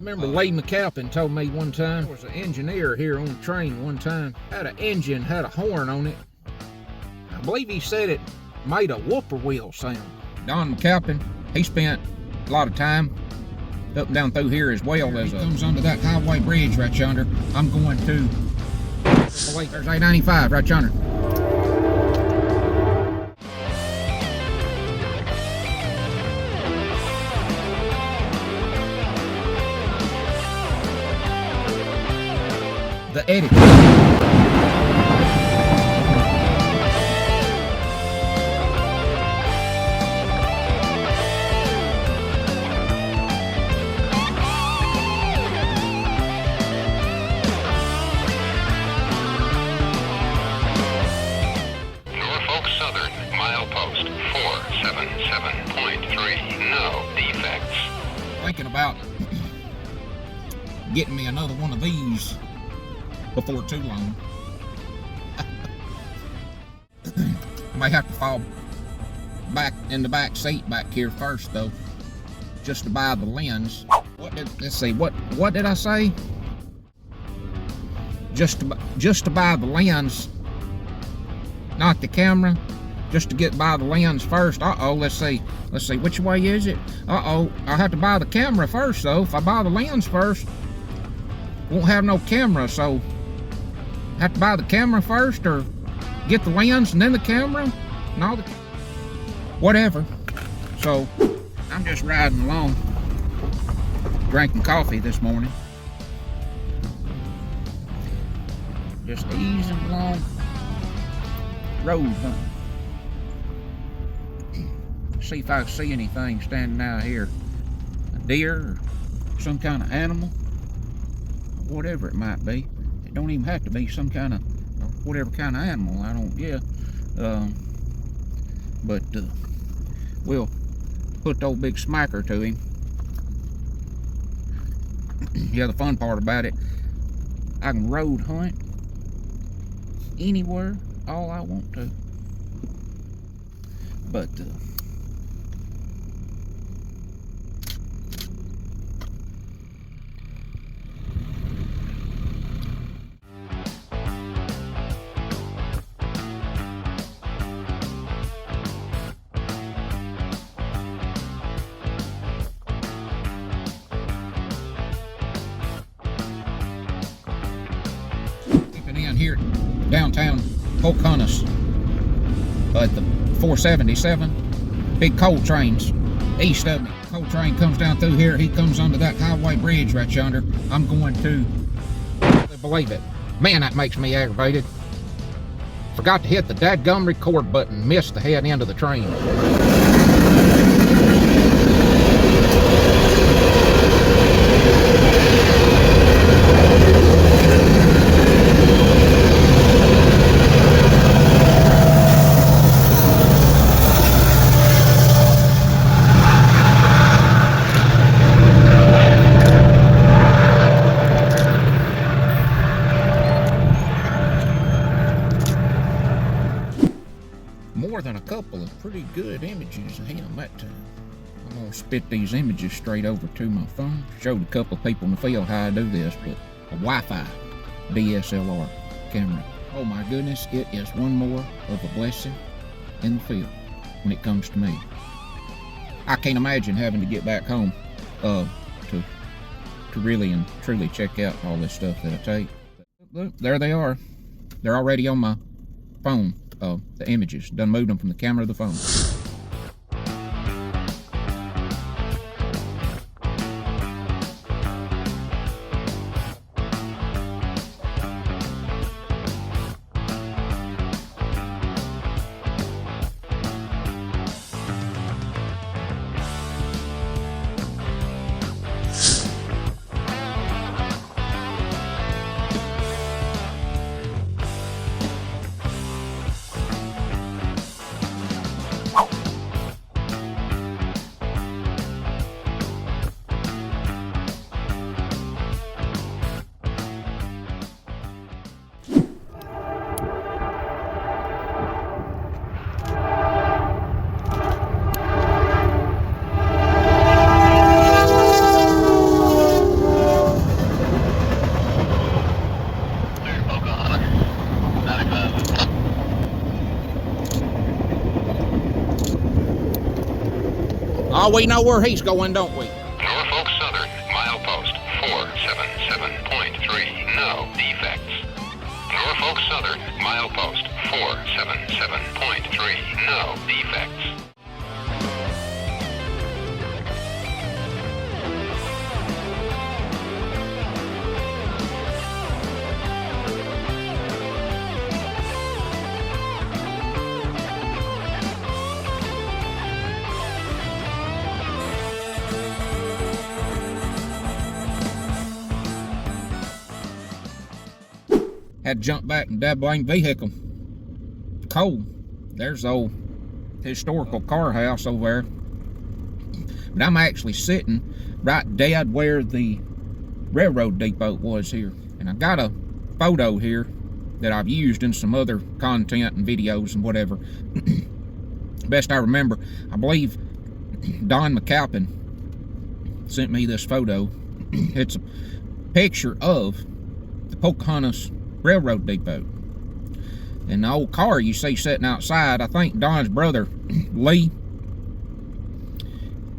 Remember Lee McAlpin told me one time, there was an engineer here on the train one time, had an engine, had a horn on it. I believe he said it made a whippoorwill sound. Don McAlpin, he spent a lot of time up and down through here as well as comes under that highway bridge right yonder. I'm going to, oh wait, there's 895 right yonder. The edit. Norfolk Southern, milepost 477.3, no defects. Thinking about getting me another one of these before too long. I may have to fall back in the back seat back here first though, just to buy the lens. Let's see, what did I say? Just to buy the lens, not the camera. Just to buy the lens first. Let's see, which way is it? I'll have to buy the camera first though. If I buy the lens first, won't have no camera, so have to buy the camera first or get the lens and then the camera and all the whatever. So I'm just riding along, drinking coffee this morning, just easing along road hunting. See if I see anything standing out here, a deer or some kind of animal, whatever it might be. It don't even have to be some kind of, whatever kind of animal, but we'll put the old big smacker to him. Yeah, the fun part about it, I can road hunt anywhere, all I want to. But in here downtown Pocahontas at the 477, big coal trains east of me. Coal train comes down through here. He comes under that highway bridge right yonder. I'm going to believe it. Man, that makes me aggravated. Forgot to hit the dadgum record button, missed the head end of the train. More than a couple of pretty good images of him that time. I'm gonna spit these images straight over to my phone. Showed a couple of people in the field how I do this, but a Wi-Fi DSLR camera. Oh my goodness, it is one more of a blessing in the field when it comes to me. I can't imagine having to get back home to really and truly check out all this stuff that I take. Look, there they are. They're already on my phone. The images. Done moved them from the camera to the phone. Oh, we know where he's going, don't we? Norfolk Southern, milepost 477.3, no defects. Norfolk Southern, milepost 477.3, no defects. Had to jump back in that blame vehicle. Cold. There's the old historical car house over there. But I'm actually sitting right dead where the railroad depot was here. And I got a photo here that I've used in some other content and videos and whatever. Best I remember, I believe Don McAlpin sent me this photo. It's a picture of the Pocahontas railroad depot. And the old car you see sitting outside, I think Don's brother, Lee,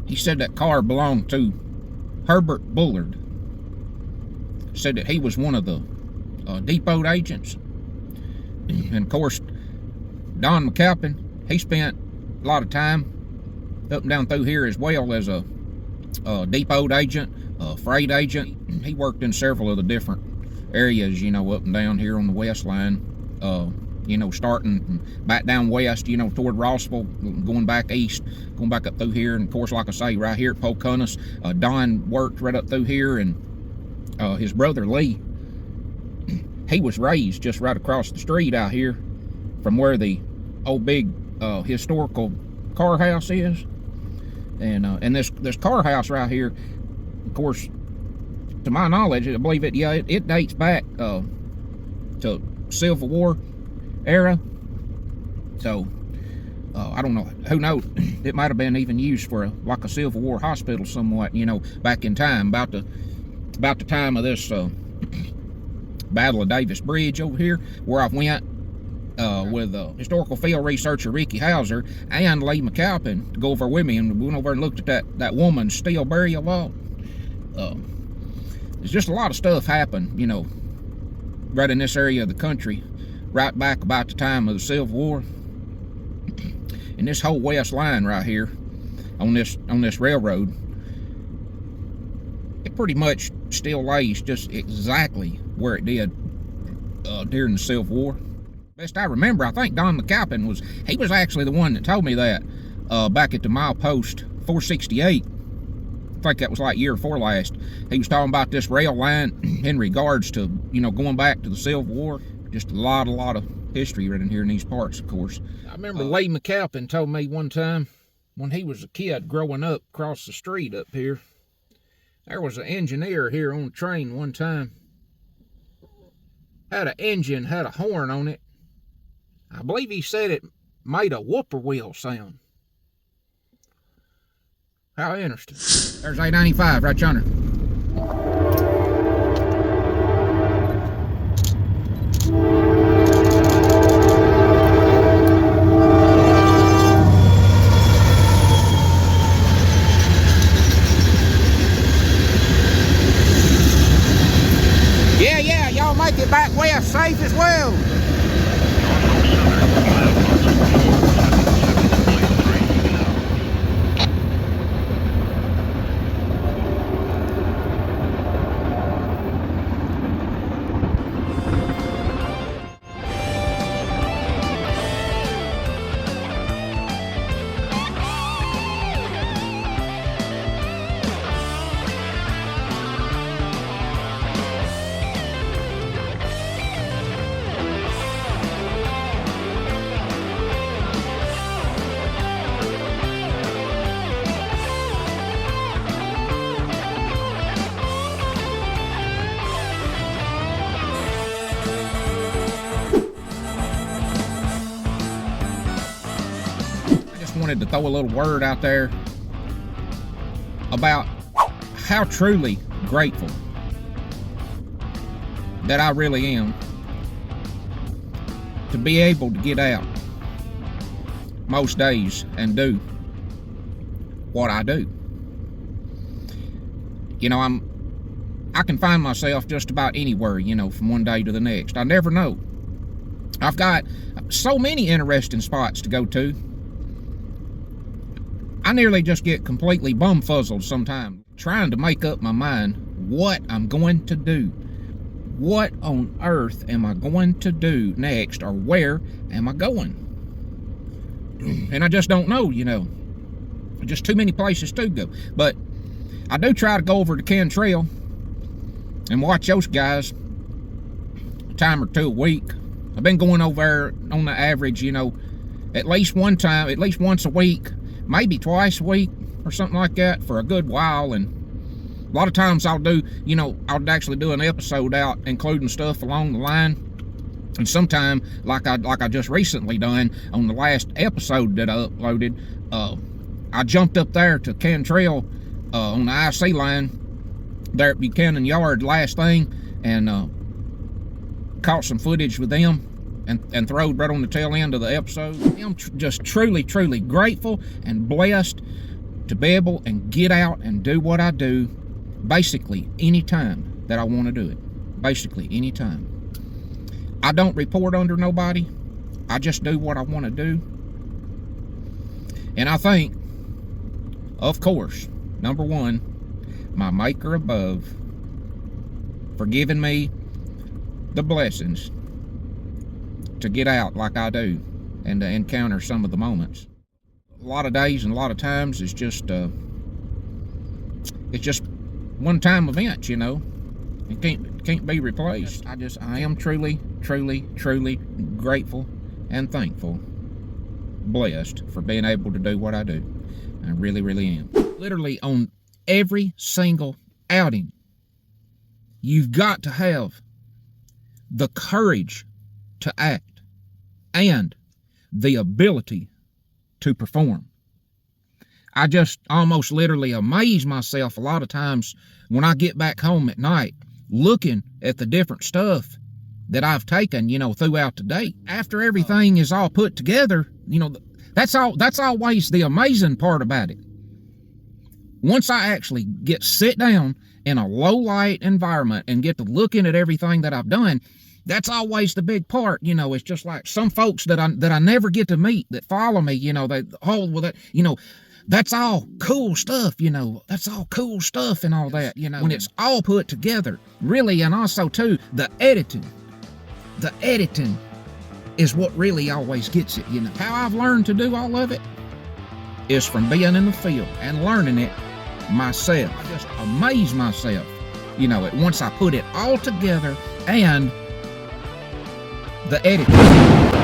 he said that car belonged to Herbert Bullard. Said that he was one of the depot agents. And of course, Don McAlpin, he spent a lot of time up and down through here as well as a depot agent, a freight agent. He worked in several of the different areas, you know, up and down here on the west line, you know, starting back down west, you know, toward Rossville, going back east, going back up through here. And of course, like I say, right here at Pocahontas, Don worked right up through here. And his brother Lee, he was raised just right across the street out here from where the old big historical car house is. And this car house right here, of course, to my knowledge, I believe it dates back to Civil War era. So I don't know, who knows, it might have been even used for like a Civil War hospital somewhat, you know, back in time, about the time of this Battle of Davis Bridge over here, where I went with historical field researcher Ricky Hauser and Lee McAlpin to go over with me, and we went over and looked at that woman's steel burial vault. There's just a lot of stuff happened, you know, right in this area of the country, right back about the time of the Civil War. And this whole west line right here on this railroad, it pretty much still lays just exactly where it did during the Civil War. Best I remember, I think Don McAlpin was actually the one that told me that back at the milepost 468. I think that was like year before last. He was talking about this rail line in regards to, you know, going back to the Civil War. Just a lot of history right in here in these parts, of course. I remember Lee McAlpin told me one time when he was a kid growing up across the street up here, there was an engineer here on the train one time. Had an engine, had a horn on it. I believe he said it made a whippoorwill sound. How interesting. There's 895 right yonder. Yeah, y'all make it back west safe as well. Wanted to throw a little word out there about how truly grateful that I really am to be able to get out most days and do what I do. You know, I can find myself just about anywhere, you know, from one day to the next. I never know. I've got so many interesting spots to go to. I nearly just get completely bumfuzzled sometimes, trying to make up my mind what I'm going to do. What on earth am I going to do next, or where am I going? And I just don't know, you know. Just too many places to go. But I do try to go over to Cantrell and watch those guys a time or two a week. I've been going over there on the average, you know, at least once a week, maybe twice a week or something like that for a good while. And a lot of times I'll actually do an episode out including stuff along the line. And sometime, like I just recently done on the last episode that I uploaded, I jumped up there to Cantrell on the IC line there at Buchanan Yard last thing, and caught some footage with them and throwed right on the tail end of the episode. I'm just truly grateful and blessed to be able and get out and do what I do basically anytime that I want to do it. Basically anytime. I don't report under nobody. I just do what I want to do. And I think, of course, number one, my Maker above for giving me the blessings to get out like I do and to encounter some of the moments. A lot of days and a lot of times it's just one-time events, you know. It can't be replaced. I am truly grateful and thankful, blessed for being able to do what I do. I really am. Literally on every single outing, you've got to have the courage to act and the ability to perform. I just almost literally amaze myself a lot of times when I get back home at night looking at the different stuff that I've taken, you know, throughout the day. After everything is all put together, you know, that's always the amazing part about it. Once I actually get sit down in a low light environment and get to looking at everything that I've done, that's always the big part. You know, it's just like some folks that I never get to meet that follow me, you know, that's all cool stuff, you know, that's all cool stuff and all that, you know, when it's all put together, really. And also too, the editing is what really always gets it, you know. How I've learned to do all of it is from being in the field and learning it myself. I just amaze myself, you know, once I put it all together and the editing.